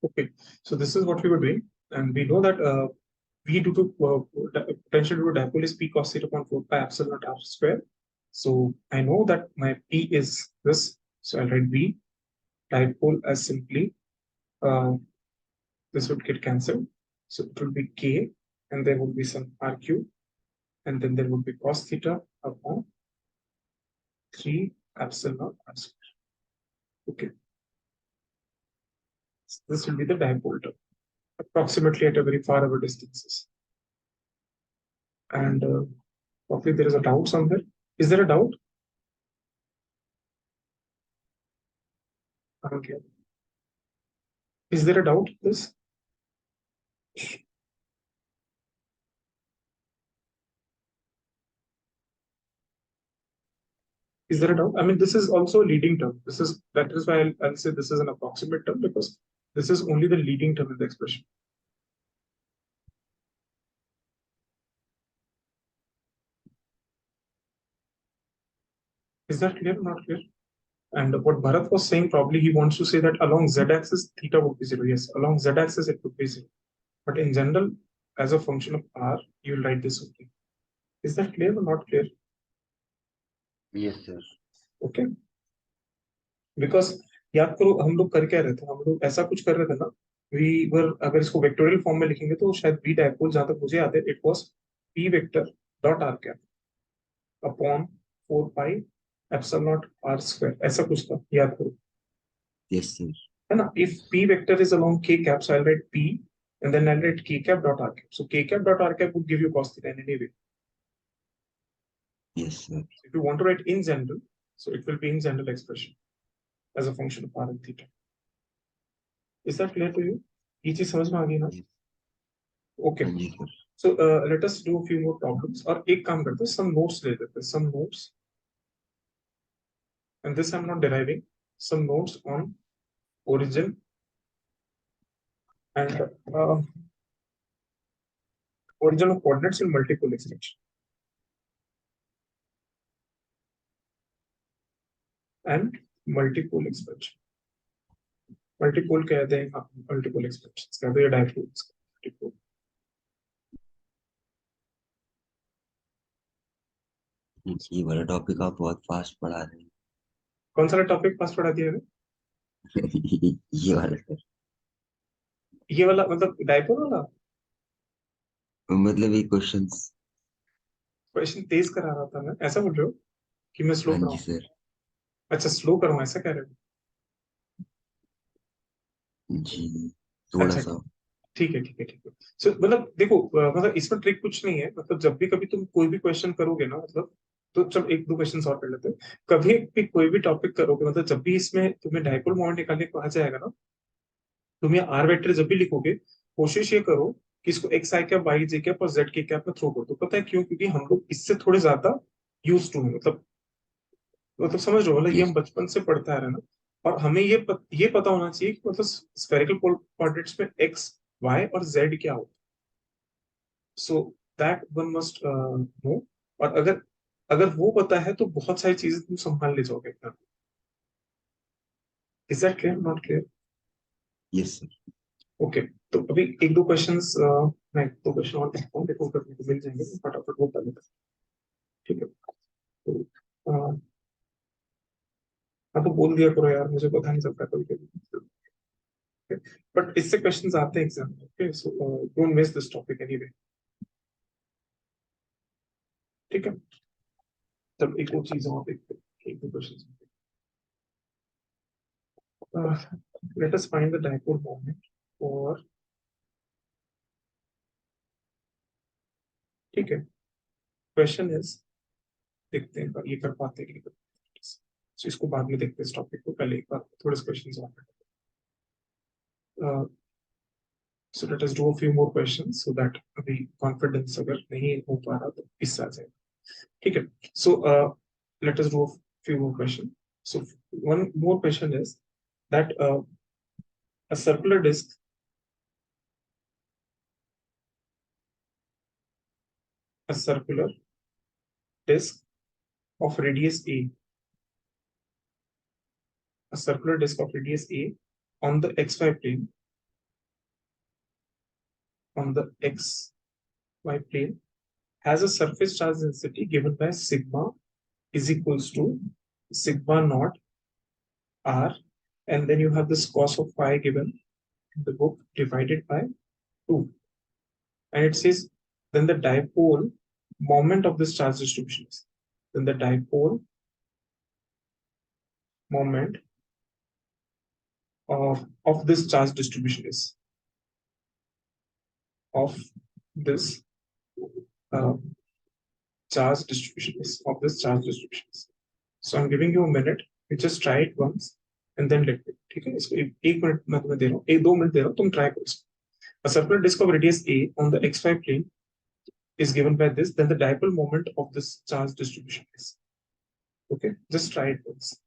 Okay, so this is what we were doing, and we know that V due to potential due to dipole is P cos theta upon 4 pi epsilon naught r square. So I know that my P is this, so I'll write V dipole as simply this would get cancelled, so it will be K, and there would be some R cube, and then there would be cos theta upon 3 epsilon naught r square. Okay, so this will be the dipole term, approximately at a very far away distances. And probably there is a doubt somewhere. Is there a doubt? Okay. Is there a doubt? This? Is there a doubt? I mean, this is also a leading term. That is why I'll say this is an approximate term, because this is only the leading term in the expression. Is that clear or not clear? And what Bharat was saying, probably he wants to say that along z-axis theta would be 0. Yes, along z-axis it would be 0. But in general, as a function of r, you will write this only. Is that clear or not clear? Yes, sir. Okay. Because याद करो हम लोग कर क्या रहे थे, हम लोग ऐसा कुछ कर रहे थे ना, अगर इसको वेक्टोरियल फॉर्म में लिखेंगे तो शायद बी डायपोल, जहां तक मुझे याद है, it was P vector dot r cap upon 4 pi epsilon not r square, ऐसा कुछ था, याद करो. Yes, sir. है ना. If P vector is along k cap, so I write P and then I'll write k cap dot r cap. So k cap dot r cap would give you cos theta in any way. Yes, sir. If you want to write in general, so it will be in general expression as a function of r and theta. Is that clear to you? ये चीज समझ में आ गई ना? Okay. Yes, sir. So let us do a few more problems. और एक काम करते हैं, some notes ले लेते हैं, some notes. And this I'm not deriving. Some notes on origin and origin of coordinates in multipole extension. And multipole expansion. Multipole कहते हैं, हाँ, multipole expansions कहते हैं, dipoles multipole. ये वाला टॉपिक आप बहुत फास्ट पढ़ा रहे हैं. कौन सा टॉपिक फास्ट पढ़ा दिया मैंने? ये वाला सर. ये वाला मतलब डायपोल वाला मतलब ये क्वेश्चंस. क्वेश्चन तेज करा रहा था मैं, ऐसा बोल रहे हो कि मैं स्लो हाँ जी कराऊं? सर. अच्छा, स्लो कराऊं ऐसा कह रहे हो? जी थोड़ा अच्छा, सा. ठीक है ठीक है ठीक है. सो मतलब देखो, मतलब इसमें ट्रिक कुछ नहीं है. मतलब जब भी कभी तुम कोई भी क्वेश्चन करोगे ना, मतलब तो चल एक दो क्वेश्चन और कर लेते हैं. कभी भी कोई भी टॉपिक करोगे, मतलब जब भी इसमें तुम्हें डायपोल मोमेंट निकालने को आ जाएगा ना, तुम ये आर वेक्टर जब भी लिखोगे, कोशिश ये करो कि इसको एक्स आई कैप, वाई जे कैप और जेड के कैप में थ्रो कर दो. पता है क्यों? क्योंकि हम लोग इससे थोड़े ज्यादा यूज टू है. मतलब समझ रहे हो, मतलब ये हम यस. बचपन से पढ़ते आ रहे हैं ना. और हमें ये पता होना चाहिए कि मतलब स्फेरिकल कोऑर्डिनेट्स में एक्स वाई और जेड क्या होता है. So that one must know. और अगर अगर वो पता है तो बहुत सारी चीजें तुम संभाल ले जाओगे अपना. Is that clear, not clear? Yes sir. Okay. तो अभी एक दो क्वेश्चंस, मैं एक दो क्वेश्चन और देखता हूँ, देखो करने को मिल जाएंगे, तो फटाफट वो कर लेते हैं. ठीक है. तो हाँ, तो बोल दिया करो यार, मुझे पता नहीं चलता कभी कभी. बट इससे क्वेश्चंस आते हैं एग्जाम में. Okay, so don't miss this topic anyway. ठीक है. तब एक दो चीजें और देखते हैं, एक दो questions. Let us find the dipole moment. और ठीक है, क्वेश्चन इज, देखते हैं ये कर पाते हैं कि नहीं कर पाते. So, इसको बाद में देखते हैं, इस टॉपिक को पहले एक बार थोड़े से क्वेश्चंस और. सो let us do a few more questions so that अभी कॉन्फिडेंस अगर नहीं हो पा रहा तो इससे आ जाएगा. ठीक है. So let us do a few more question. So one more question is that a circular disc a circular disc of radius a, a circular disc of radius a on the xy plane on the xy plane has a surface charge density given by sigma is equals to sigma naught r, and then you have this cos of phi given in the book divided by 2. And it says then the dipole moment of this charge distribution is, then the dipole moment of this charge distribution is, of this uh, charge distribution is, of this charge distribution is. So I'm giving you a minute, you just try it once and then let me, ठीक है, इसको एक minute मैं तुम्हें दे रहा हूँ, एक 2 minute दे रहा हूँ, तुम ट्राई करो. A circular disk of radius a on the xy plane is given by this, then the dipole moment of this charge distribution is. Okay, just try it once.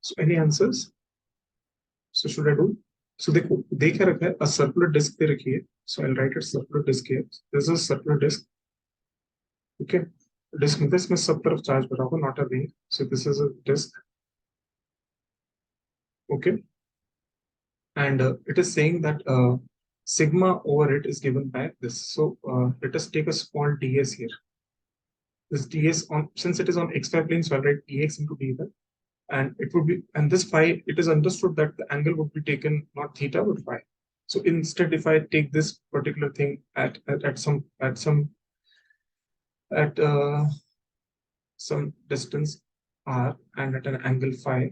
So any answers? So should I do? So देखो दे क्या रखा है, a circular disk दे रखी है. So I'll write it circular disk here. This is a circular disk. Okay, disk मतलब इसमें सब तरफ चार्ज भरा होगा, not a ring. So this is a disk. Okay, and it is saying that sigma over it is given by this. So let us take a small ds here. This ds on, since it is on xy plane, so I'll write dx into dy. And it would be, and this phi, it is understood that the angle would be taken not theta but phi. So instead, if I take this particular thing at some distance r and at an angle phi,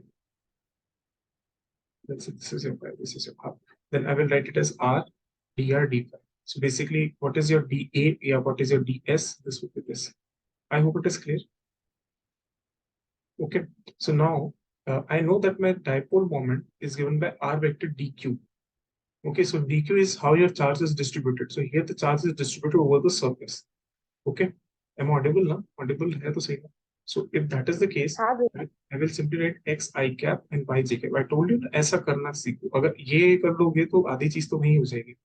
let's say this is your phi, this is your r, then I will write it as r dr d phi. So basically, what is your dA? Yeah, what is your ds? This would be this. I hope it is clear. Okay, so now I know that my dipole moment is given by r vector dq. Okay, so dq is how your charge is distributed. So here the charge is distributed over the surface. Okay, am I audible now? Audible hai to sahi na? So if that is the case, I will simply write x I cap and y j cap. I told you ना ऐसा करना सीखो. अगर ये कर लोगे तो आधी चीज तो वही हो जाएगी.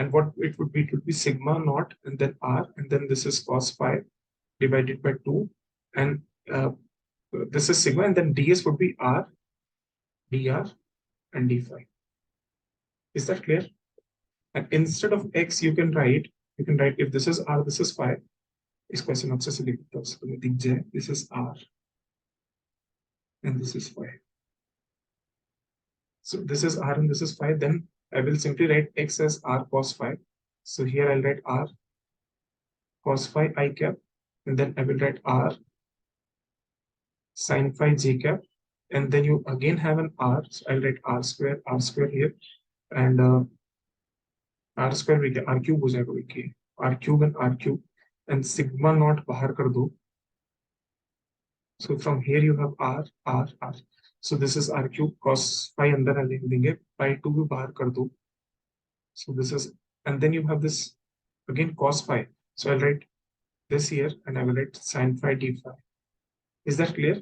and what it would be sigma naught and then r, and then this is cos phi divided by 2, and this is sigma, and then ds would be r, dr, and d phi. Is that clear? And instead of x, you can write if this is r, this is phi. इस question आपसे से लिखता हूँ, तो दिख जाए this is r and this is phi. So this is r and this is phi. Then I will simply write x as r cos phi. So here I'll write r cos phi I cap, and then I will write r sin phi j cap, and then you again have an r. So I'll write r square here, and r square भी क्या r cube हो जाएगा, देखिए r cube and r cube, and sigma naught बाहर कर दो. So from here you have r. So this is r cube cos phi अंदर लिख देंगे, pi 2 भी बाहर कर दो. So this is, and then you have this again cos phi. So I'll write this here, and I will write sin phi d phi. Is that clear?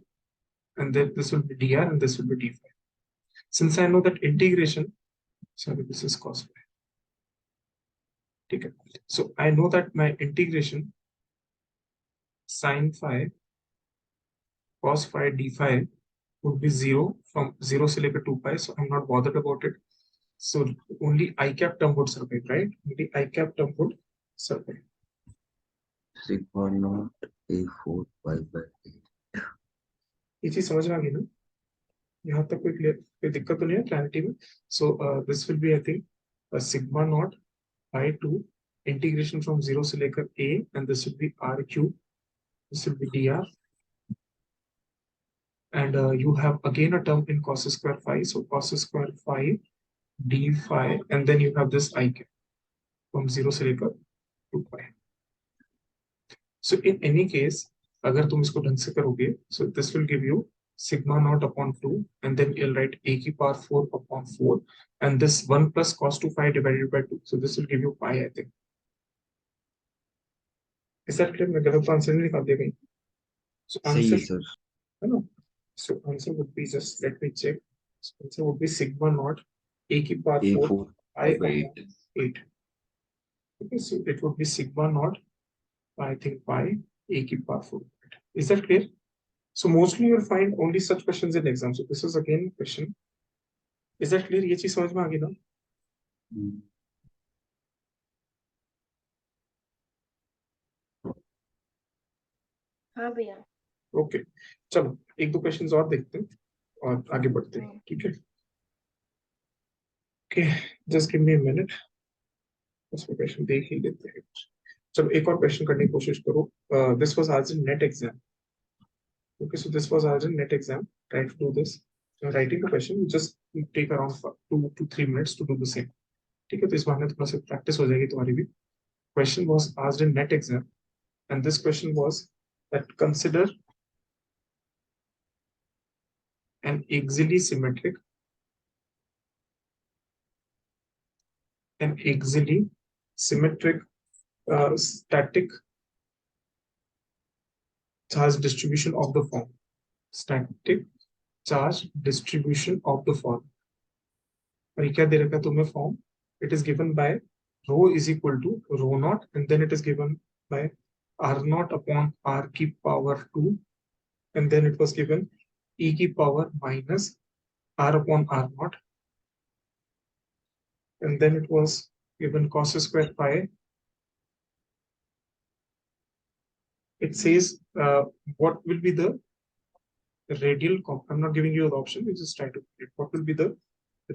And then this will be dr and this will be d phi. Since I know that integration, sorry, this is cos phi. Okay. So I know that my integration sin phi cos phi d phi would be 0 from 0 से लेकर 2 pi. So I'm not bothered about it. So only I cap term would survive, right? Only I cap term would survive. sigma naught a4 pi by 8. ये चीज समझ में आ गई ना? यहाँ तक कोई दिक्कत तो नहीं है क्लैरिटी में? So this will be, I think, a sigma naught by 2 integration from 0 से लेकर a, and this will be r cube. This will be dr, and you have again a term in cos square phi. So cos square phi d phi, and then you have this I cap from 0 से लेकर 2 pi. So in any case, अगर तुम इसको ढंग से करोगे, so this will give you sigma naught upon 2, and then you'll write a की power 4 upon 4, and this 1 plus cos 2 phi divided by 2. So this will give you pi, I think. Is that clear? मैं गलत answer नहीं निकाल दिया कहीं. So सही है answer, sir. है ना? So answer would be, just let me check. So answer would be sigma naught a की power 4 a4 I by upon 8. Okay, so it would be sigma naught, I think, pi a की power 4. Is that clear? So mostly you'll find only such questions in exam. So this is again question. Is that clear? ये चीज समझ में आ गई ना? हाँ भैया. Okay, चलो एक दो क्वेश्चंस और देखते हैं और आगे बढ़ते हैं. ठीक है? Okay, just give me a minute, उसमें क्वेश्चन देख ही लेते हैं. चलो एक और क्वेश्चन करने की कोशिश करो. दिस वाज आज इन net exam. Okay, so this was आज इन net exam. Try to do this. Writing the question, you just take around 2 to 3 minutes to do the same. ठीक है? तो इस बहाने थोड़ा सा प्रैक्टिस हो जाएगी तुम्हारी भी. Question was asked in net exam, and this question was that consider an axially symmetric static charge distribution of the form. Static charge distribution of the form. और ये क्या दे रखा है तुम्हें form? It is given by rho is equal to rho naught, and then it is given by r naught upon r की power 2, and then it was given e की power minus r upon r naught, and then it was given cos square phi. It says what will be the radial I'm not giving you the option, you just try to predict what will be the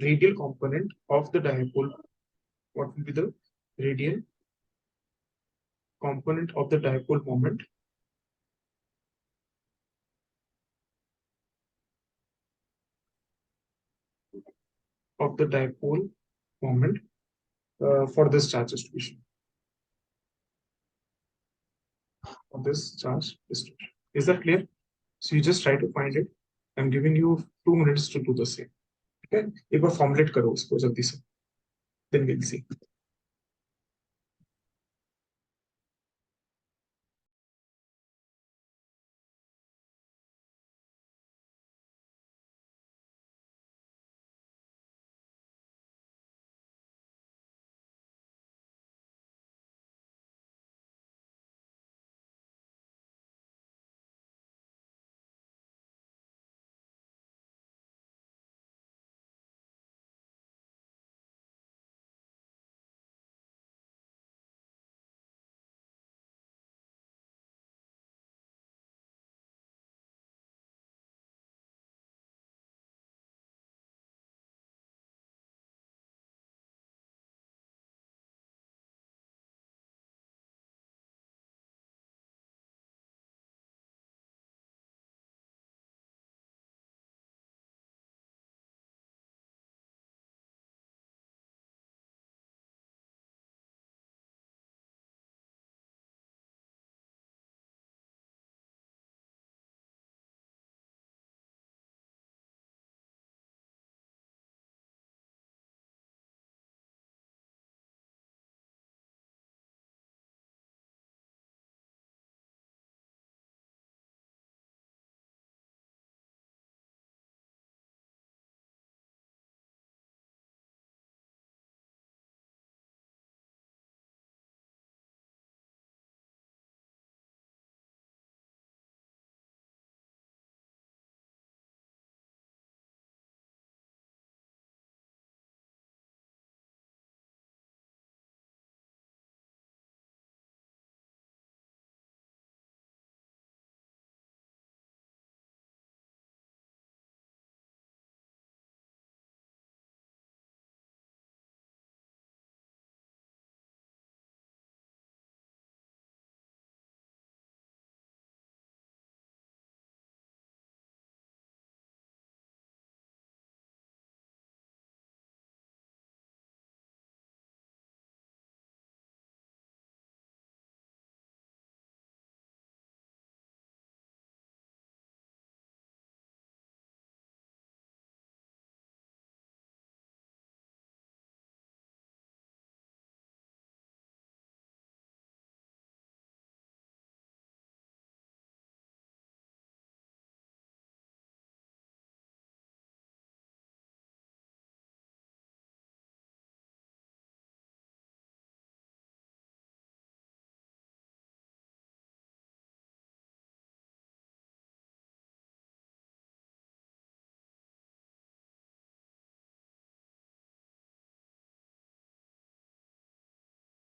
radial component of the dipole. What will be the radial component of the dipole moment for this charge distribution. Is that clear? So you just try to find it. I'm giving you 2 minutes to do the same. Okay? एक बार formulate करो उसको जल्दी से. Then we'll see.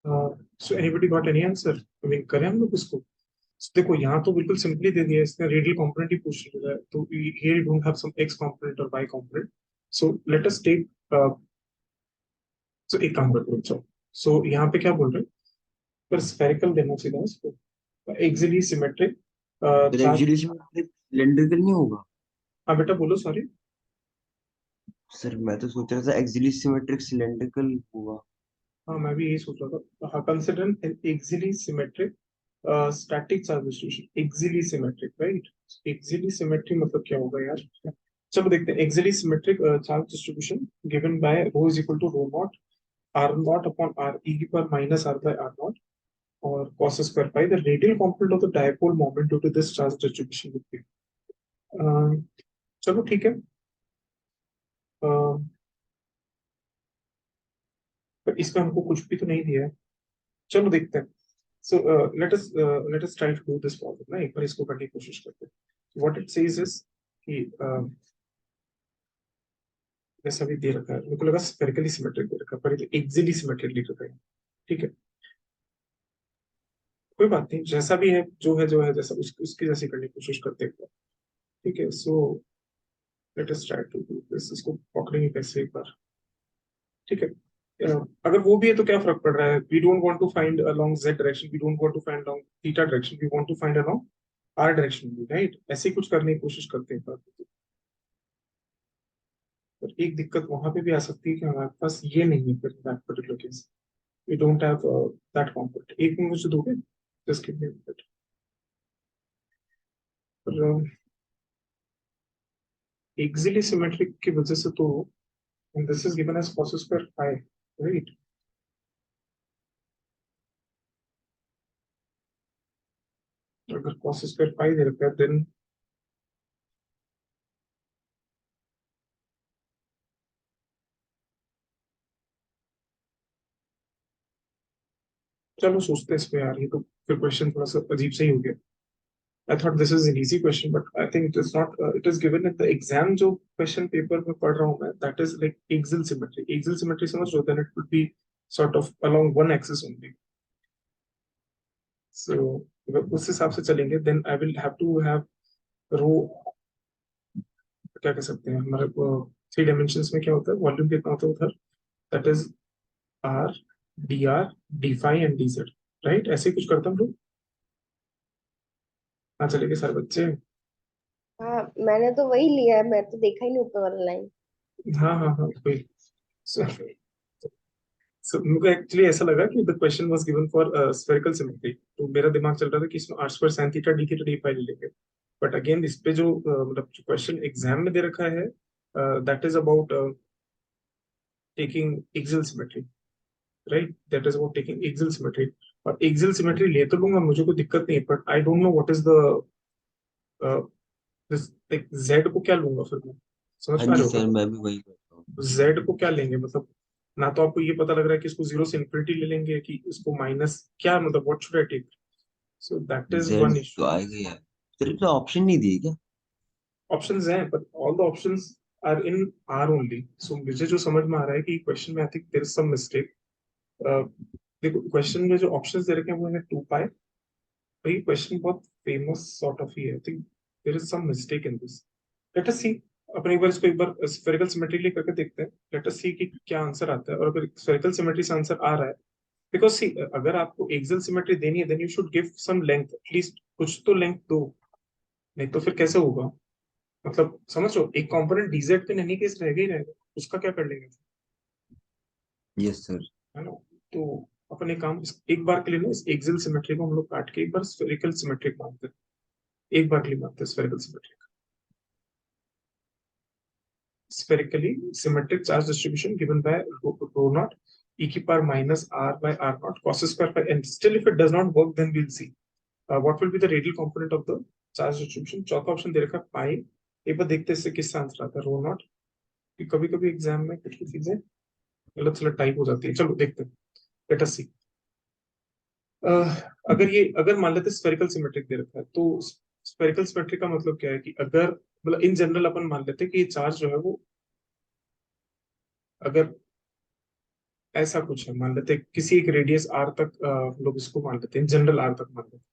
So anybody got any answer? I mean करें हम लोग इसको? देखो यहाँ तो बिल्कुल सिंपली दे दिया है, इसने रेडियल कंपोनेंट ही पूछ लिया है, तो here you don't have some x component और y component. So let us take, so एक काम करते हैं। सो यहाँ पे क्या बोल रहे हैं? पर स्फेरिकल देना सीधा इसको, एक्सियली सिमेट्रिक फिर चार्ज। एक्चुअली सिलेंड्रिकल नहीं होगा? हाँ बेटा बोलो, सॉरी। सर मैं तो सोच रहा था एक्चुअली सिमेट्रिक सिलेंड्रिकल होगा। हाँ मैं भी यही सोच रहा था। हाँ, consider an axially symmetric static charge distribution, axially symmetric, right? Axially symmetry मतलब क्या होगा यार? चलो देखते हैं। Axially symmetric charge distribution given by rho is equal to rho not r not upon r e की power minus r by r not और cos square phi, the radial component of the dipole moment due to this charge distribution would be, चलो ठीक है। uh, पर इसमें हमको कुछ भी तो नहीं दिया है। चलो देखते हैं। So let us try to do this problem ना, एक बार इसको करने की कोशिश करते हैं। व्हाट इट सेज इज कि जैसा भी दे रखा है, मेरे को लगा स्फेरिकली सिमेट्रिक दे रखा है, पर ये तो एक्सियली सिमेट्रिक लिख रखा है। ठीक है, कोई बात नहीं, जैसा भी है जो है जैसा उसकी जैसी करने की कोशिश करते हैं। ठीक है, so let us try to do this. इसको पकड़ेंगे कैसे एक बार? ठीक है। अगर वो भी है तो क्या फर्क पड़ रहा है? We don't want to find along Z direction, we don't want to find along theta direction, we want to find along r direction भी, राइट? ऐसे ही कुछ करने की कोशिश करते हैं पर एक दिक्कत वहां पे भी आ सकती है कि हमारे पास ये नहीं है फिर that particular case. We don't have that component. एक मिनट मुझे दोगे? Just give me a minute. पर एक्सियली सिमेट्रिक की वजह से तो this is given as cos square phi, right? अगर cos स्क्वायर फाई दे रखा है देन चलो सोचते हैं इस पे यार, ये तो फिर क्वेश्चन थोड़ा सा अजीब से ही हो गया। I thought this is an easy question, but I think it is not. It is given in the exam. जो question paper में पढ़ रहा हूँ मैं, that is like axial symmetry. Axial symmetry समझ रहे हो? Then it would be sort of along one axis only. So अगर उस हिसाब से चलेंगे, then I will have to have rho, क्या कह सकते हैं हमारे थ्री डायमेंशंस में क्या होता है, वॉल्यूम कितना होता है उधर? That is r, dr, d phi and dz, right? ऐसे ही कुछ करता हूँ लोग। हाँ चलेंगे सर बच्चे। हाँ, मैंने तो वही लिया है, मैं तो देखा ही नहीं ऊपर वाला लाइन। हाँ हाँ हाँ कोई। So, मुझे एक्चुअली ऐसा लगा कि the question was given for spherical symmetry, तो मेरा दिमाग चल रहा था कि इसमें r square sin theta d theta d phi ले लेंगे। बट अगेन इस पे जो मतलब जो क्वेश्चन एग्जाम में दे रखा है, that is about taking axial symmetry, right? That is about taking axial symmetry. और एक्सियल सिमेट्री ले तो लूंगा, मुझे कोई दिक्कत नहीं है, but I don't know what is the this, Z को क्या लूंगा फिर मैं? समझ हाँ पा जी रहे सर, हो? मैं भी वही करता हूँ। जेड को क्या लेंगे मतलब? ना तो आपको ये पता लग रहा है कि इसको जीरो से इन्फिनिटी ले लेंगे कि इसको माइनस, क्या मतलब what should I take? So that is Z one तो इशू। आएगा यार। सर तो ऑप्शन नहीं दिए क्या? ऑप्शंस हैं but all the options are in r only. So मुझे जो समझ में आ रहा है कि क्वेश्चन में I think there is some mistake. देखो क्वेश्चन में जो ऑप्शंस दे रखे हैं वो है 2 पाई। भाई क्वेश्चन बहुत फेमस सॉर्ट ऑफ ही है, I think there is some mistake in this. Let us see. अपन एक बार इसको एक बार स्फेरिकल सिमेट्री करके देखते हैं। लेट अस सी कि क्या आंसर आता है, और अगर स्फेरिकल सिमेट्री से आंसर आ रहा है, बिकॉज सी अगर आपको एक्सियल सिमेट्री देनी है then you should give some length, at least कुछ तो लेंथ दो, नहीं तो फिर कैसे होगा? मतलब समझ लो, एक कंपोनेंट डीजेड पे नहीं केस रहेगा ही रहेगा, उसका क्या कर लेंगे? Yes sir. है ना? तो अपन एक काम एक बार के लिए ना, इस एक्सियल सिमेट्री को हम लोग काट के एक बार स्फेरिकल सिमेट्रिक मानते हैं। एक बार के लिए मानते हैं spherical symmetric. spherically symmetric charge distribution given by rho naught e की power minus r by r naught cos square phi, and still if it does not work then we'll see what will be the radial component of the charge distribution। चौथा option दे रखा है पाई। एक बार देखते हैं इससे किसका answer आता है, रो नॉट। कभी कभी एग्जाम में कुछ कुछ चीजें गलत सलत टाइप हो जाती है। चलो देखते हैं, लेट अस सी। अगर मान लेते स्फेरिकल सिमेट्रिक दे रखा है, तो स्फेरिकल सिमेट्रिक का मतलब क्या है कि अगर मतलब इन जनरल अपन मान लेते हैं कि ये चार्ज जो है वो, अगर ऐसा कुछ है, मान लेते हैं किसी एक रेडियस आर तक हम लोग इसको मान लेते हैं, जनरल आर तक मान लेते हैं,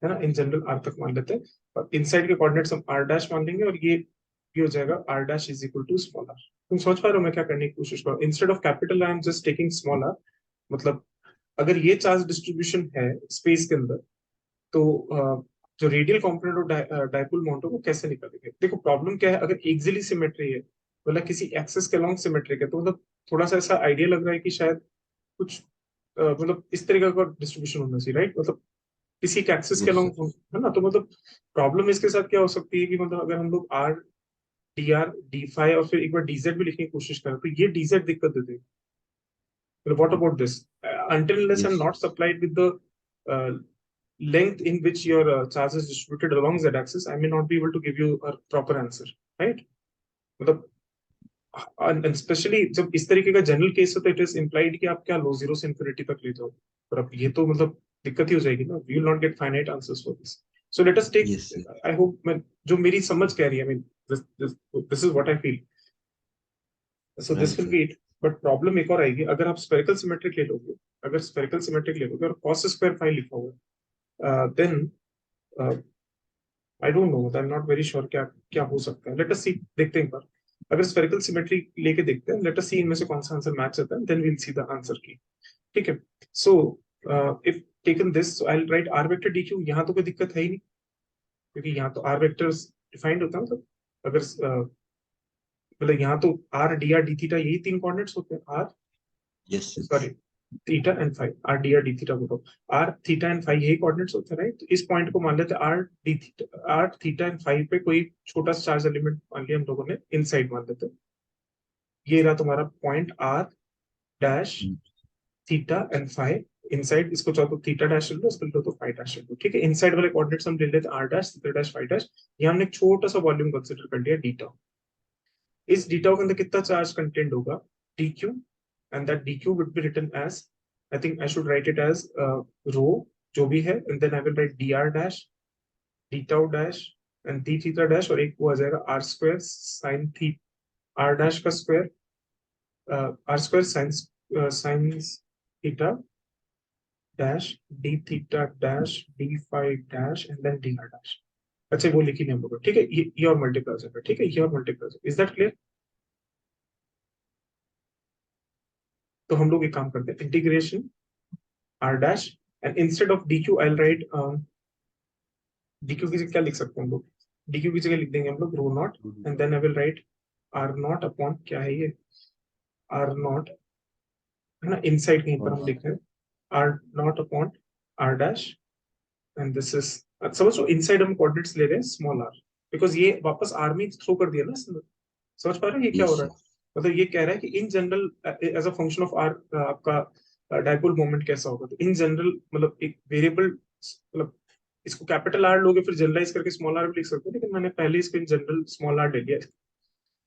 है ना, इन जनरल आर तक मान लेते हैं, और इनसाइड के कोऑर्डिनेट्स हम आर डैश मान लेंगे, और ये हो जाएगा r dash is equal to small r. तुम सोच पा रहे हो मैं क्या करने की कोशिश कर रहा हूँ? Instead of capital I am just taking small r. मतलब अगर ये चार्ज डिस्ट्रीब्यूशन है स्पेस के अंदर, तो जो रेडियल कंपोनेंट और डाइपोल मोमेंट है वो कैसे निकालेंगे? देखो प्रॉब्लम क्या है, अगर एक्सियली सिमेट्री है, मतलब किसी एक्सिस के अलॉन्ग सिमेट्रिक है, तो मतलब थोड़ा सा ऐसा आइडिया लग रहा है कि शायद कुछ मतलब इस तरीके का डिस्ट्रीब्यूशन होना चाहिए, राइट? मतलब किसी एक एक्सिस के यस अलॉन्ग, सर। है ना? तो मतलब प्रॉब्लम इसके साथ क्या हो सकती है कि मतलब अगर हम लोग r d r d phi और फिर एक बार डीजेड भी लिखने की कोशिश करें, तो ये डीजेड दिक्कत देते हैं। What about this? Until unless I'm yes not supplied with the length in which your charge is distributed along z-axis, I may not be able to give you a proper answer, right? मतलब specially जब इस तरीके का general case होता है, it is implied कि आप क्या लो जीरो से इंफिनिटी तक ले जाओ, पर अब ये तो मतलब दिक्कत ही हो जाएगी ना, we will not get finite answers for this. So let us take, yes sir. I hope मैं जो मेरी समझ कह रही है, I mean this is what I feel, so this right will sir. Be it. But problem एक और आएगी, अगर आप स्फेरिकल सिमेट्रिक ले लोगे, अगर स्फेरिकल सिमेट्रिक ले लोगे और कॉस स्क्वायर फाई लिखा हुआ, then I don't know, I am not very sure क्या क्या हो सकता है। लेट अस सी, देखते हैं एक बार, अगर स्फेरिकल सिमेट्री लेके देखते हैं, लेट अस सी इनमें से कौन सा आंसर मैच होता है, then we will see the answer की। ठीक है, so if taken this, so I will write r vector d q. यहाँ तो कोई दिक्कत है ही नहीं, क्योंकि यहाँ तो आर वेक्टर्स डिफाइंड होता है, मतलब अगर मतलब यहाँ तो r d r d theta यही तीन कोऑर्डिनेट्स होते हैं, r yes sorry sir. Theta and phi, r d r d theta बोलो, आर थीटा एंड फाइव यही कोऑर्डिनेट्स होते हैं, राइट? तो इस पॉइंट को मान लेते हैं r d theta, r theta and phi पे कोई छोटा सा चार्ज एलिमेंट मान लिया हम लोगों ने, इनसाइड मान लेते हैं। ये रहा तुम्हारा point r dash theta and phi inside, इसको चाहो तो थीटा डैश ले लो, इसको लो तो फाइव डैश ले लो, ठीक है? इनसाइड वाले कोऑर्डिनेट्स हम ले लेते हैं r dash theta dash phi dash. यहाँ हमने एक छोटा सा वॉल्यूम कंसिडर कर लिया डीटा। इस डीटा के अंदर कितना चार्ज कंटेंट होगा? D Q, and that dq would be written as, I think I should write it as rho जो भी है, and then I will write dr dash d tau dash and d theta dash, और एक वो आ जाएगा r square sin theta, r dash का square, r square sin theta dash d theta dash d phi dash and then dr dash। अच्छा वो लिखी नहीं हम लोग, ठीक है? ये और मल्टीप्लाई हो जाएगा, ठीक है? ये और मल्टीप्लाई हो जाएगा। Is that clear? तो हम लोग एक काम करते हैं, integration r dash and instead of dq I'll write dq की जगह क्या लिख सकते हैं हम लोग? dq की जगह लिख देंगे हम लोग rho not, and then I will write r not upon, क्या है ये, r नॉट, है ना? इनसाइड कहीं पर हम लिख रहे हैं r not upon r dash, and this is, समझ लो इनसाइड हम कोऑर्डिनेट्स ले रहे हैं स्मॉल r, बिकॉज ये वापस r में थ्रो कर दिया ना इसने। समझ पा रहे हो ये क्या हो यस रहा है? सर। मतलब ये कह रहा है कि in general as a function of r आपका डाइपोल मोमेंट कैसा होगा, तो इन जनरल मतलब एक वेरिएबल, मतलब इसको कैपिटल आर लोगे फिर जनरलाइज करके स्मॉल आर भी लिख सकते हो, लेकिन मैंने पहले इसको इन जनरल स्मॉल आर ले लिया,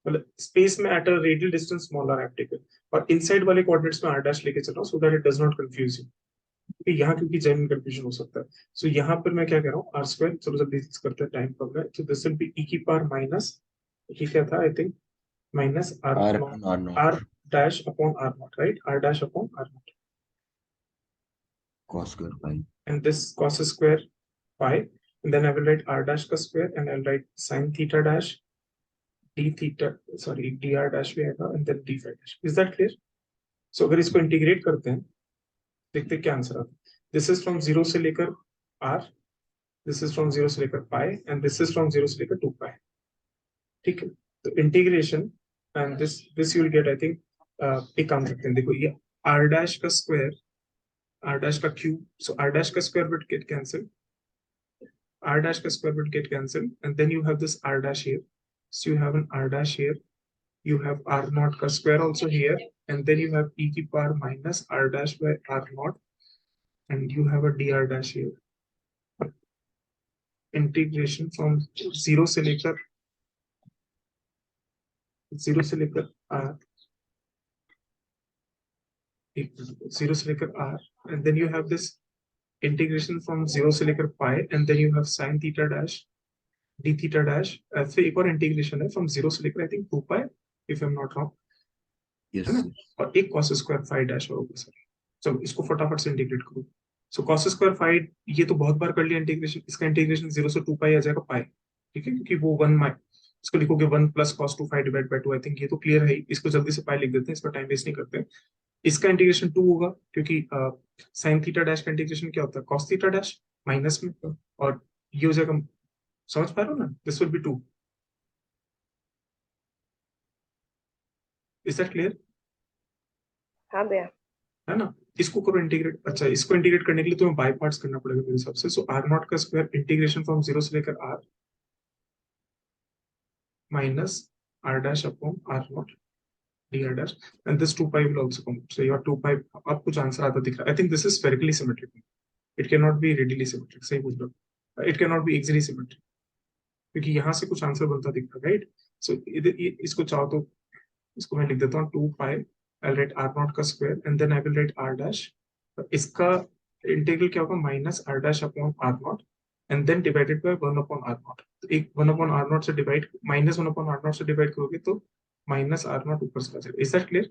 मतलब स्पेस में at a radial distance small r taken, और इनसाइड वाले कोऑर्डिनेट्स में आर डैश लेके चल रहा हूँ, so that it does not confuse you, क्योंकि यहाँ क्योंकि जेन्युइन कंफ्यूजन हो सकता है। सो यहाँ पर मैं क्या कह रहा हूँ, आर स्क्वायर, चलो जल्दी करते हैं, टाइम कम है, तो दिस विल बी ई की पावर माइनस, ये क्या था I think, minus r r not, upon r r naught dash upon r naught, right? R dash upon r naught, cos square pi. and this cos square phi, and then I will write r dash का square, and I'll write sin theta dash d theta, sorry dr dash भी आएगा, and then d phi dash। is that clear? so अगर इसको integrate करते हैं, देखते हैं क्या आंसर आता है। दिस इज फ्रॉम जीरो से लेकर r, this is from zero से लेकर pi, and this is from zero से लेकर 2 पाई, ठीक है? तो integration, and this you will get, I think एक काम करते हैं, देखो ये r dash का स्क्वायर, r dash का क्यूब, so r dash का square will get cancel, r dash का square would get cancelled, and then you have this r dash here. So you have an r dash here. You have r naught ka square also here, and then you have e की power minus r dash by r naught, and you have a dr dash here. Integration from zero से लेकर r, zero से लेकर r, and then you have this integration from zero से लेकर pi, and then you have sin theta dash d theta dash, फिर एक और integration है फ्रॉम जीरो से लेकर I think 2 pi, if I am not wrong, yes है ना, सर। और एक cos स्क्वायर फाइव डैश और होगा सर। चलो इसको फटाफट से इंटीग्रेट करो। सो cos स्क्वायर फाइव, ये तो बहुत बार कर लिया इंटीग्रेशन, इसका इंटीग्रेशन 0 से 2 पाई आ जाएगा पाई, ठीक है, क्योंकि वो वन माइ, इसको लिखोगे 1 plus cos two five divide by two. I think ये तो क्लियर है, इसको जल्दी से पाई लिख देते हैं, इस पर टाइम वेस्ट नहीं करते। इसका इंटीग्रेशन 2 होगा, क्योंकि साइन थीटा डैश का इंटीग्रेशन क्या होता है, कॉस थीटा डैश माइनस में, और ये हो जाएगा, समझ पा रहे हो ना, this will B 2। Is that clear? हाँ भैया। है ना, इसको करो इंटीग्रेट। अच्छा, इसको इंटीग्रेट करने के लिए तुम्हें बाय पार्ट्स करना पड़ेगा मेरे हिसाब से। सो आर नॉट का स्क्वायर इंटीग्रेशन फ्रॉम 0 से लेकर r minus r dash upon r naught d r dash, and this 2 pi will also come, so your 2 pi. अब कुछ आंसर आता दिख रहा है। I think this is spherically symmetric, it can not be radially symmetric, सही बोल रहे हो, it can not be axially symmetric, क्योंकि यहाँ से कुछ आंसर बनता दिख रहा है, राइट। सो इसको चाहो तो इसको मैं लिख देता हूँ 2 pi, I write r naught का square and then I will write r dash. इसका इंटीग्रल क्या होगा, minus r dash upon r naught and then divided by 1 upon r naught. तो एक 1 अपॉन आर नॉट से divide, minus 1 upon r naught से divide करोगे तो minus r not ऊपर से आ जाएगा। Is that clear?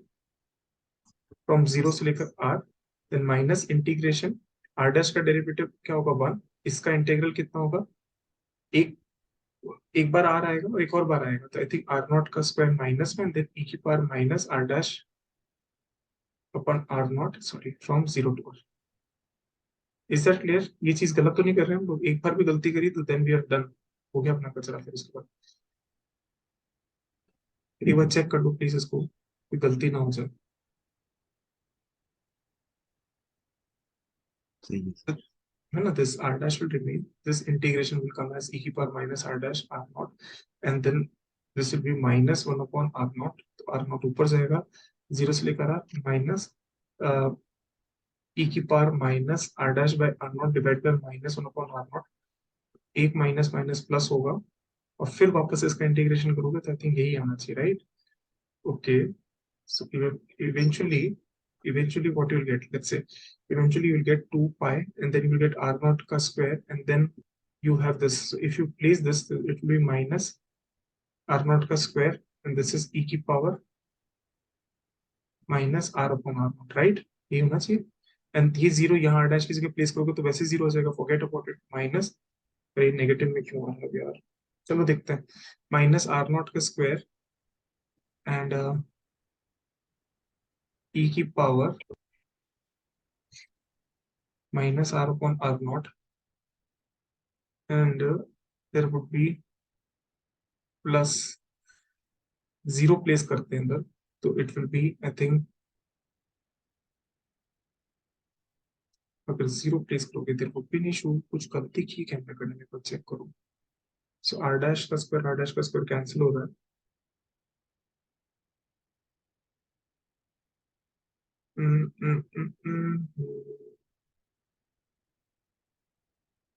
फ्रॉम 0 से लेकर r, then minus integration r dash का डेरिवेटिव क्या होगा 1, इसका इंटीग्रल कितना होगा, एक एक बार आर आएगा और एक और बार आएगा, तो आई थिंक आर नॉट का स्क्वायर माइनस में, देन ई की power minus r dash upon r naught, sorry, from 0 to r. Is that clear? ये चीज गलत तो नहीं कर रहे हैं हम लोग? एक बार भी गलती करी तो देन वी आर डन, हो गया अपना कचरा। फिर इसके बाद एक बार चेक कर लो प्लीज इसको, कोई गलती ना हो जाए। सही है सर। है ना, this r dash will remain, this integration will come as e की power minus r dash r naught, and then this will be minus 1 upon r naught, तो r naught ऊपर जाएगा 0 से लेकर r माइनस e की power minus r dash by r naught divide by minus 1 upon r naught, एक minus minus plus होगा, और फिर वापस इसका इंटीग्रेशन करोगे तो आई थिंक यही आना चाहिए, right. Okay, so eventually what you'll get, let's say eventually you'll get 2 pi and then you will get r naught ka square, and then you have this. So if you place this, it will be minus r naught ka square, and this is e की power minus r upon r naught, right? ये होना चाहिए। And ये zero यहाँ r dash की जगह place करोगे तो वैसे जीरो हो जाएगा, फॉरगेट अबाउट इट, माइनस। अरे नेगेटिव में क्यों आ रहा है यार, चलो देखते हैं। माइनस आर नॉट का स्क्वायर एंड e की power minus r upon r naught, and there would be plus zero place करते हैं अंदर, तो it will be I think, अगर जीरो प्लेस करोगे there would be an issue, कुछ गलती की कैमरा करने में, को चेक करो। सो आर डैश का स्क्वायर कैंसिल हो रहा है।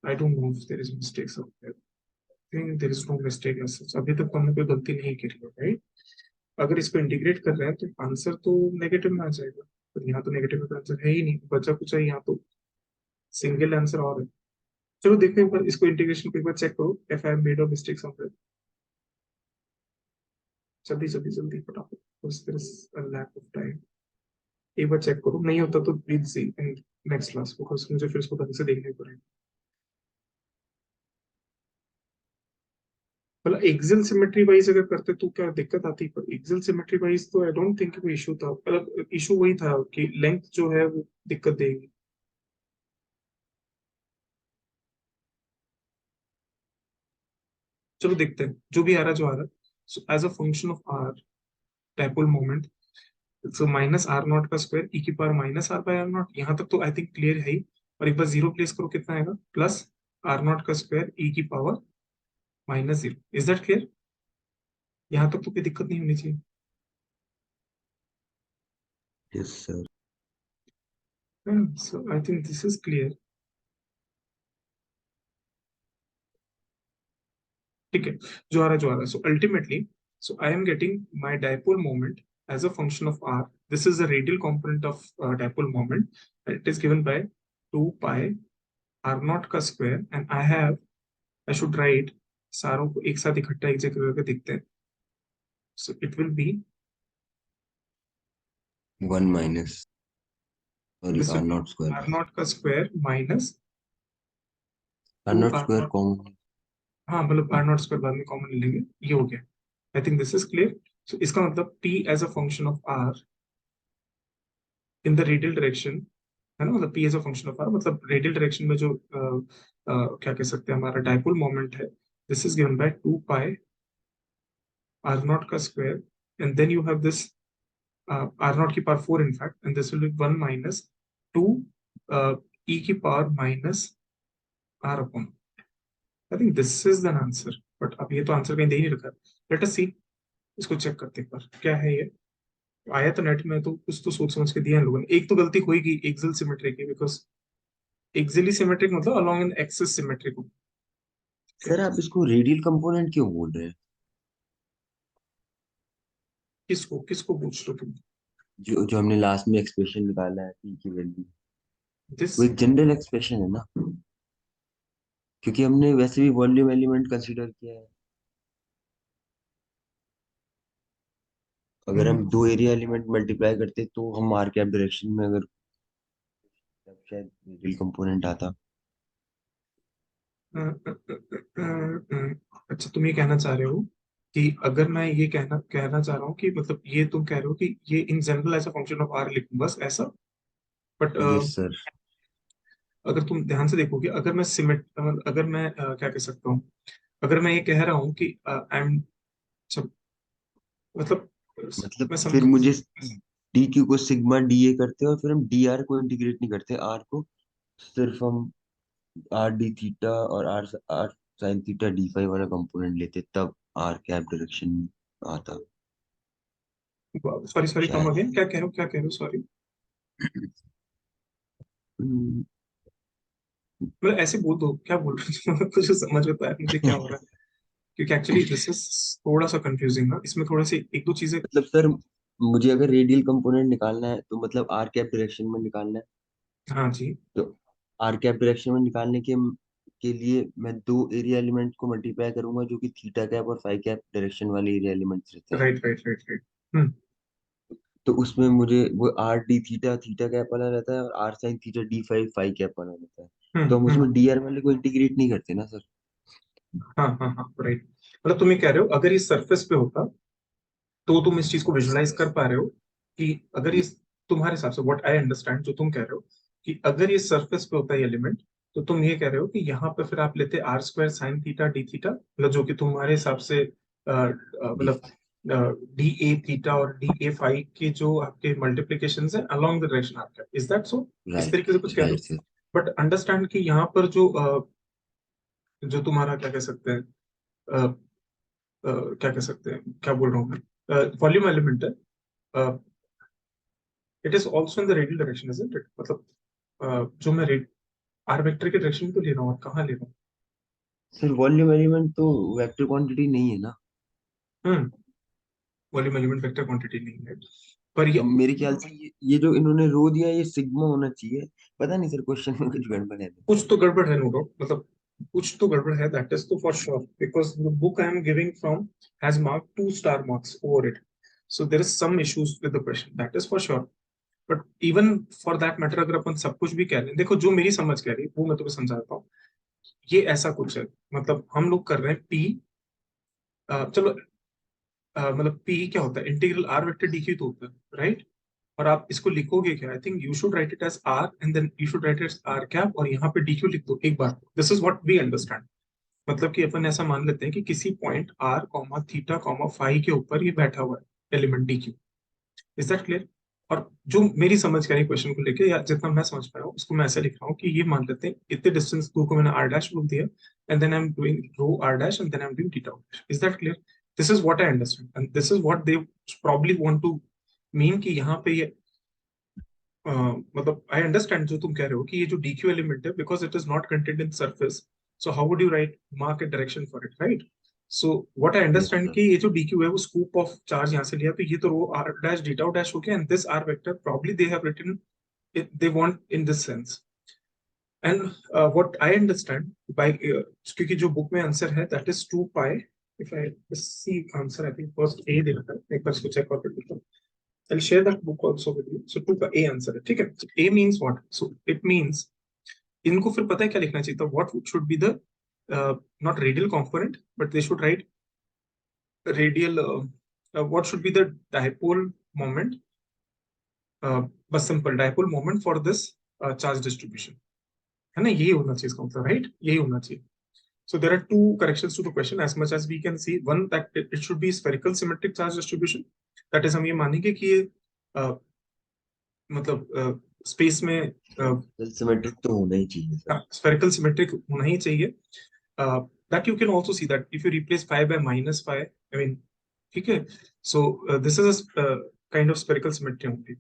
I don't know if there is mistake somewhere, I think there is no mistake as such, अभी तक तो हमने कोई गलती नहीं करी है, राइट। अगर इसको इंटीग्रेट कर रहे हैं तो आंसर तो नेगेटिव में आ जाएगा, पर यहाँ तो नेगेटिव का आंसर है ही नहीं, बचा कुछ है यहाँ तो सिंगल आंसर और है। चलो देखते हैं एक बार इसको इंटीग्रेशन को, एक बार चेक करो if I have made a mistake somewhere. जल्दी जल्दी जल्दी फटाफट, बस there is a lack of time. एक बार चेक करो, नहीं होता तो please see in next class, because मुझे फिर इसको ढंग से देखने पड़ेगा। मतलब एक्सियल सिमेट्री वाइज अगर करते तो क्या दिक्कत आती, पर एक्सियल सिमेट्री वाइज तो आई डोंट थिंक कोई इशू था, मतलब इशू वही था कि लेंथ जो है वो दिक्कत देगी। चलो देखते हैं जो भी आ रहा है, जो आ रहा है। So as a function of r dipole moment, so minus r naught का स्क्वायर ई की power minus r by r naught, यहाँ तक तो आई थिंक क्लियर है ही। और एक बार जीरो प्लेस करो कितना आएगा, प्लस आर नॉट का स्क्वायर ई की power minus zero. Is that clear? यहाँ तक तो कोई दिक्कत नहीं होनी चाहिए। Yes sir. So I think this is clear. ठीक है, जो आ रहा है जो आ रहा है। So ultimately, so I am getting my dipole moment as a function of r. This is the radial component of dipole moment. It is given by 2 pi r naught का square, and I should write सारों को एक साथ इकट्ठा एक जगह करके देखते हैं। So it will be 1 minus sorry this r will be naught square r naught का square minus r two naught r square naught. Common. हाँ मतलब आर नॉट स्क्वायर बाद में कॉमन ले लेंगे, ये हो गया। I think this is clear. So इसका मतलब p as a function of r in the radial direction, है ना, मतलब p as a function of r मतलब रेडियल डायरेक्शन में जो क्या कह सकते हैं हमारा डाइपोल मोमेंट है, this is given by 2 pi r naught का square, and then you have this r naught की power 4 in fact, and this will B 1 minus 2 e की power minus r upon. I think this is the answer, but अब ये तो answer कहीं दे ही नहीं रखा है। लेट अस सी, इसको चेक करते एक बार क्या है ये। आया तो नेट में, तो कुछ तो सोच समझ के दिया इन लोगों ने। एक तो गलती होगी एक्सियल सिमेट्री की, बिकॉज एक्सियली सिमेट्रिक मतलब अलोंग एन एक्सिस सिमेट्रिक हो। सर आप इसको रेडियल कंपोनेंट क्यों बोल रहे हैं? किसको किसको पूछ लो तुम? जो जो हमने लास्ट में एक्सप्रेशन निकाला है पी की वैल्यू, दिस वो एक जनरल एक्सप्रेशन है ना, क्योंकि हमने वैसे भी वॉल्यूम एलिमेंट कंसीडर किया है। अगर हम दो एरिया एलिमेंट मल्टीप्लाई करते तो हम आर कैप डायरेक्शन में अगर, तब शायद रेडियल कंपोनेंट आता। अच्छा, तुम ये कहना चाह रहे हो कि अगर मैं ये कहना कहना चाह रहा हूँ कि मतलब ये तुम कह रहे हो कि ये in general as a function of r लिखूं बस ऐसा। But yes sir. अगर तुम ध्यान से देखोगे, अगर मैं सिमेट अगर मैं क्या कह सकता हूँ, अगर मैं ये कह रहा हूँ कि आई एम, मतलब मतलब मैं फिर समझ। मुझे डी क्यू को सिग्मा डी ए करते हैं और फिर हम डी आर को इंटीग्रेट नहीं करते, आर को सिर्फ हम आर डी थीटा और r r sine theta d phi वाला कंपोनेंट लेते, तब आर कैप डायरेक्शन में आता सॉरी सॉरी, कम शायद। अगेन, क्या कह रहे हो, क्या कह रहे हो, सॉरी। हम्म, मतलब ऐसे बोल दो, क्या बोल रहे हो कुछ समझ में तो आया मुझे क्या हो रहा है, क्योंकि एक्चुअली दिस इज थोड़ा सा कंफ्यूजिंग ना, इसमें थोड़े से एक दो चीजें। मतलब सर मुझे अगर रेडियल कंपोनेंट निकालना है तो मतलब आर कैप डायरेक्शन में निकालना है, हाँ जी। तो आर कैप डायरेक्शन में निकालने के लिए मैं दो एरिया एलिमेंट को मल्टीप्लाई करूंगा जो कि थीटा कैप और फाई कैप डायरेक्शन वाले एरिया एलिमेंट्स रहते हैं। Right right right right. Hmm तो उसमें मुझे वो r d theta theta cap वाला रहता है और r sine theta d phi phi cap वाला रहता है। तो हम उसमें हम्म। डी आर वाले को इंटीग्रेट नहीं करते ना सर। हाँ हाँ हाँ, राइट। मतलब तुम ये कह रहे हो अगर ये सरफेस पे होता, तो तुम इस चीज को विजुलाइज कर पा रहे हो कि अगर ये, तुम्हारे हिसाब से व्हाट आई अंडरस्टैंड जो तुम कह रहे हो, कि अगर ये सरफेस पे होता है एलिमेंट, तो तुम ये कह रहे हो कि यहाँ पे फिर आप लेते r square sine theta d theta, मतलब जो कि तुम्हारे हिसाब से डी मतलब डी ए थीटा और डी ए फाइव के जो आपके मल्टीप्लीकेशन है अलोंग द डायरेक्शन आपका, इज दैट सो? इस राइट तरीके से कुछ कह रहे राइट हो? सर। बट अंडरस्टैंड कि यहाँ पर जो जो तुम्हारा क्या कह सकते हैं, क्या कह सकते हैं, क्या बोल रहा हूँ मैं, वॉल्यूम एलिमेंट है, it is also in the radial direction isn't it? मतलब जो मैं आर वेक्टर के डायरेक्शन में तो ले रहा हूँ, और कहाँ ले रहा सर वॉल्यूम एलिमेंट तो वेक्टर क्वांटिटी नहीं है ना। हूँ? वॉल्यूम एलिमेंट वेक्टर क्वांटिटी नहीं है, पर अब ये मेरे ख्याल से ये जो इन्होंने रो दिया ये सिग्मा होना चाहिए। पता नहीं सर क्वेश्चन में कुछ गड़बड़ है तो। कुछ तो गड़बड़ है, नो डाउट, मतलब कुछ तो गड़बड़ है, दैट इज तो for sure, because the book I am giving from has mark 2 star marks over it, so there is some issues with the question, that is for sure. But even for that matter, अगर अपन सब कुछ भी कह रहे हैं, देखो जो मेरी समझ कह रही है वो मैं तुम्हें समझाता हूँ। ये ऐसा कुछ है, मतलब हम लोग कर रहे हैं पी, चलो मतलब पी क्या होता है, integral r vector d q तो होता है, राइट? और आप इसको लिखोगे क्या, I think you should write it as r and then you should write it as r cap, और यहाँ पे डी क्यू लिख दो एक बार। This is what we understand. मतलब कि अपन ऐसा मान लेते हैं कि किसी point r comma theta comma phi के ऊपर ये बैठा हुआ है element D Q. Is that clear? और जो मेरी समझ का क्वेश्चन को लेके, या जितना मैं समझ पाया हूँ उसको मैं ऐसे लिख रहा हूँ कि ये मान लेते हैं इतने डिस्टेंस दूर को मैंने आर डैश बोल दिया, and then I am doing rho r dash and then I am doing theta dash. Is that clear? This is what they अंडरस्टैंड एंड दिस इज व्हाट दे प्रॉब्ली वांट टू मीन, कि यहाँ पे ये मतलब आई अंडरस्टैंड जो तुम कह रहे हो कि ये जो डी क्यू एलिमेंट है, because it is not content in surface, so how would you right mark A direction for it, right? So what I yes understand sir. कि ये जो डी क्यू है वो स्कूप ऑफ चार्ज यहाँ से लिया, तो ये तो rho r dash theta dash हो गया, and this r vector probably they have written it, they want in this sense. And what I understand by क्योंकि जो बुक में आंसर है that is 2 pi, if I see answer I think first A दे रखा है, एक बार इसको check out कर लेता हूँ। I'll share that book also with you. So 2 का A आंसर है, ठीक है. So A means what? So it means इनको फिर पता है क्या लिखना चाहिए था? What should be the not radial component, but they should write radial. What should be the dipole moment? बस simple dipole moment for this charge distribution. है ना, यही होना चाहिए इसका मतलब, राइट? यही होना चाहिए. So there are two corrections to the question as much as we can see. One, that it should be spherical symmetric charge distribution. That is हम ये मानेंगे कि ये मतलब स्पेस में सिमेट्रिक तो होना ही चाहिए सर. spherical symmetric होना ही चाहिए. That you can also see that if you replace phi by minus phi, I mean, ठीक है. So this is a kind of spherical symmetry only.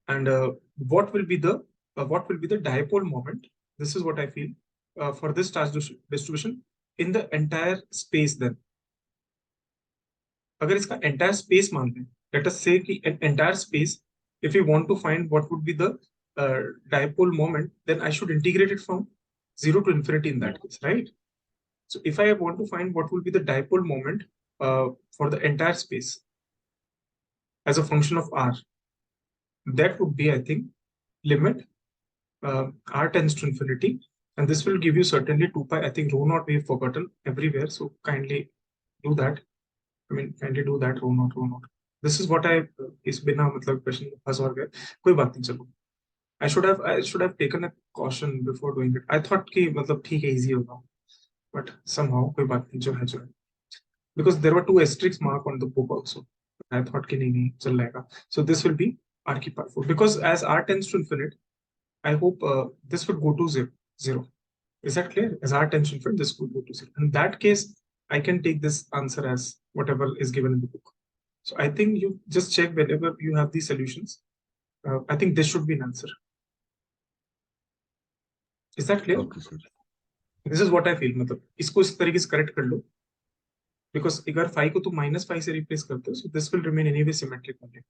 And what will be the dipole moment? This is what I feel for this charge distribution in the entire space. Then अगर इसका entire space मान लें, let us say कि an entire space, if we want to find what would be the dipole moment, then I should integrate it from 0 to infinity in that case, right? So if I want to find what will be the dipole moment for the entire space as a function of r, that would be, I think, limit r tends to infinity, and this will give you certainly 2 pi. I think rho naught we've forgotten everywhere, so kindly do that. I mean, kindly do that, rho naught, rho naught. This is what I इस बिना मतलब question फंस और गए. कोई बात नहीं, चलो. I should have taken a caution before doing it. I thought कि मतलब ठीक है, easy होगा, but somehow कोई बात नहीं, जो है जो है. Because there were 2 asterisks mark on the book also. I thought कि नहीं चल जाएगा. So this will be r की power 4, because as r tends to infinite, I hope this would go to zero. Is that clear? As r tends to infinite, this would go to 0. In that case, I can take this answer as whatever is given in the book. So I think you just check whenever you have these solutions. I think this should be an answer. Is that clear? Okay, sir. This is what I feel. मतलब इसको इस तरीके से correct कर लो. Because अगर phi को तुम minus phi से replace करते हो, so this will remain anyway symmetric only.